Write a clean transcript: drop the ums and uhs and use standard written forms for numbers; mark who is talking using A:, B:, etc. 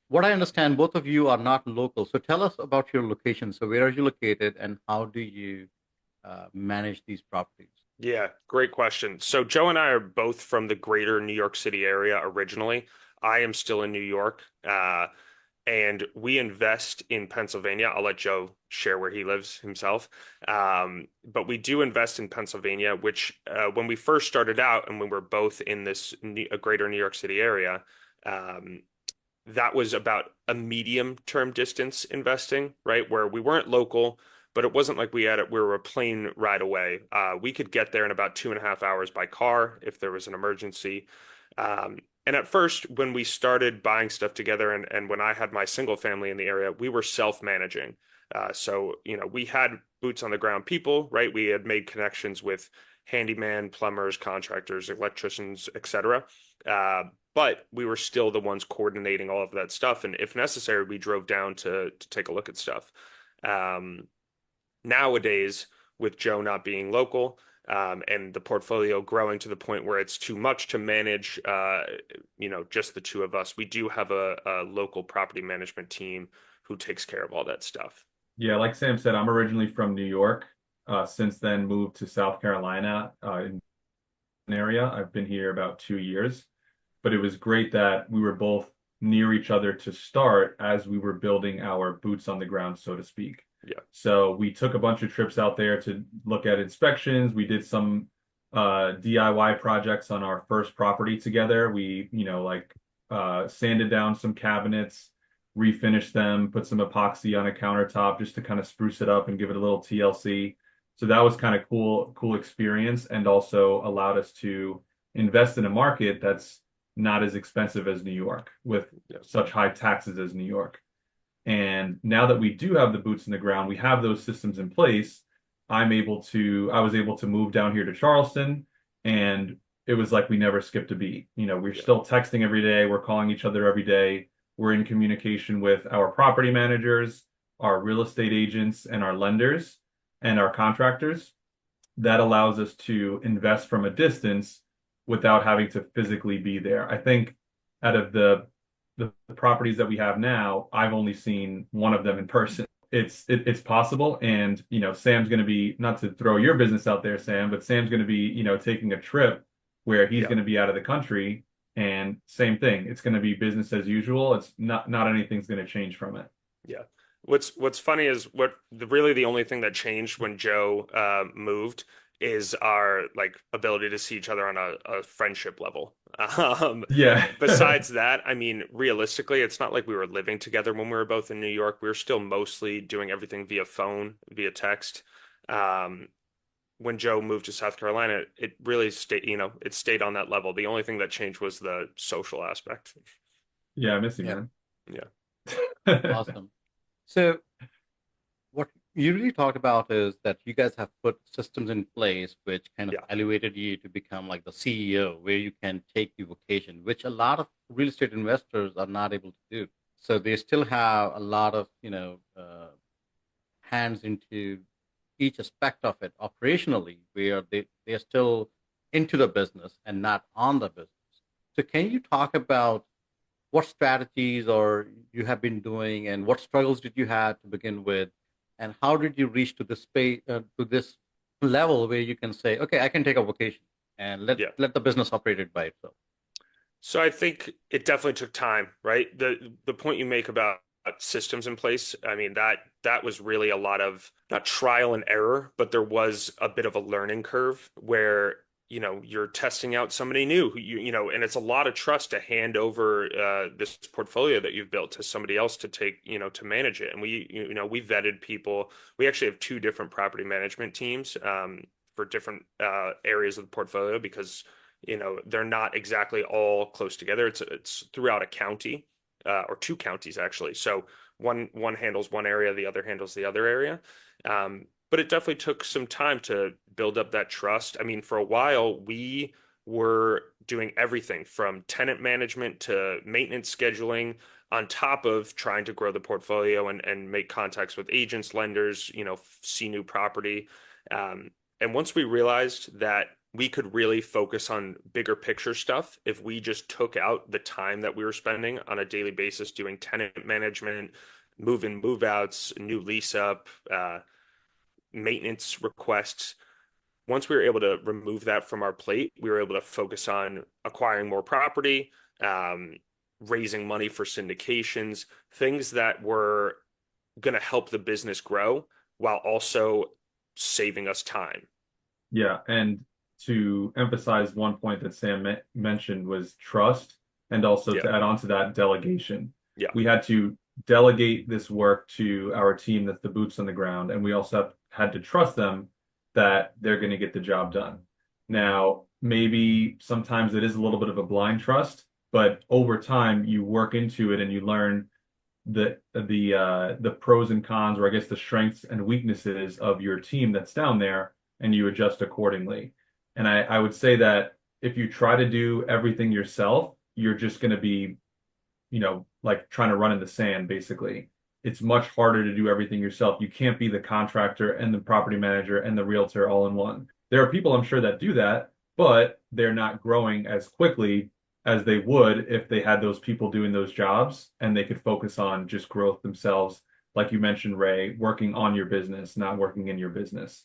A: what I understand, both of you are not local. So tell us about your location. So where are you located and how do you manage these properties?
B: Yeah, great question. So Joe and I are both from the greater New York City area originally. I am still in New York, and we invest in Pennsylvania. I'll let Joe share where he lives himself. But we do invest in Pennsylvania, which when we first started out and when we're both in this greater New York City area, um, that was about a medium term distance investing, right? Where we weren't local, but it wasn't like we were a plane ride away. We could get there in about 2.5 hours by car if there was an emergency. And at first, when we started buying stuff together and when I had my single family in the area, we were self-managing. So, we had boots on the ground people, right? We had made connections with handyman, plumbers, contractors, electricians, etc. But we were still the ones coordinating all of that stuff. And if necessary, we drove down to take a look at stuff. Um, Nowadays, with Joe not being local, and the portfolio growing to the point where it's too much to manage, just the two of us, we do have a local property management team who takes care of all that stuff.
C: Yeah, like Sam said, I'm originally from New York. Since then, moved to South Carolina in an area. I've been here about 2 years, but it was great that we were both near each other to start as we were building our boots on the ground, so to speak.
B: Yeah.
C: So we took a bunch of trips out there to look at inspections. We did some DIY projects on our first property together. We, like sanded down some cabinets, refinished them, put some epoxy on a countertop just to kind of spruce it up and give it a little TLC. So that was kind of cool experience and also allowed us to invest in a market that's not as expensive as New York with
B: Yeah.
C: such high taxes as New York. And now that we do have the boots in the ground, we have those systems in place. I was able to move down here to Charleston, and it was like we never skipped a beat. We're
B: Yeah.
C: still texting every day, we're calling each other every day, we're in communication with our property managers, our real estate agents, and our lenders and our contractors. That allows us to invest from a distance without having to physically be there. I think out of the properties that we have now, I've only seen one of them in person. It's possible, and Sam's going to be, not to throw your business out there, Sam, but Sam's going to be taking a trip where he's
B: Yeah.
C: going to be out of the country, and same thing. It's going to be business as usual. It's not anything's going to change from it.
B: Yeah. What's funny is really the only thing that changed when Joe moved is our like ability to see each other on a friendship level.
C: Yeah.
B: Besides that, I mean, realistically, it's not like we were living together when we were both in New York. We were still mostly doing everything via phone, via text. Um, when Joe moved to South Carolina, it really it stayed on that level. The only thing that changed was the social aspect.
C: Yeah, I miss you,
A: Yeah,
C: man.
B: Yeah.
A: awesome. So what you really talked about is that you guys have put systems in place which kind of
B: Yeah.
A: elevated you to become like the CEO, where you can take the vacation, which a lot of real estate investors are not able to do. So they still have a lot of, hands into each aspect of it operationally, where they're still into the business and not on the business. So can you talk about what strategies or you have been doing and what struggles did you have to begin with, and how did you reach to this space, to this level where you can say, okay, I can take a vacation and let
B: Yeah.
A: let the business operate it by itself?
B: So I think it definitely took time, right? The point you make about systems in place, I mean that was really a lot of not trial and error, but there was a bit of a learning curve where, you're testing out somebody new who and it's a lot of trust to hand over this portfolio that you've built to somebody else to take, to manage it. And we vetted people. We actually have two different property management teams for different areas of the portfolio because they're not exactly all close together. It's throughout a county, or two counties actually. So one handles one area, the other handles the other area. But it definitely took some time to build up that trust. I mean, for a while we were doing everything from tenant management to maintenance scheduling on top of trying to grow the portfolio and make contacts with agents, lenders, see new property. And once we realized that we could really focus on bigger picture stuff if we just took out the time that we were spending on a daily basis doing tenant management, move in, move outs, new lease up, maintenance requests. Once we were able to remove that from our plate, we were able to focus on acquiring more property, um, raising money for syndications, things that were going to help the business grow while also saving us time.
C: Yeah, and to emphasize one point that Sam mentioned was trust, and also
B: Yeah.
C: to add on to that, delegation.
B: Yeah.
C: We had to delegate this work to our team that's the boots on the ground, and we also had to trust them that they're going to get the job done. Now, maybe sometimes it is a little bit of a blind trust, but over time you work into it and you learn the pros and cons, or I guess the strengths and weaknesses of your team that's down there, and you adjust accordingly. And I would say that if you try to do everything yourself, you're just going to be, like trying to run in the sand, basically. It's much harder to do everything yourself. You can't be the contractor and the property manager and the realtor all in one. There are people I'm sure that do that, but they're not growing as quickly as they would if they had those people doing those jobs and they could focus on just growth themselves. Like you mentioned, Ray, working on your business, not working in your business.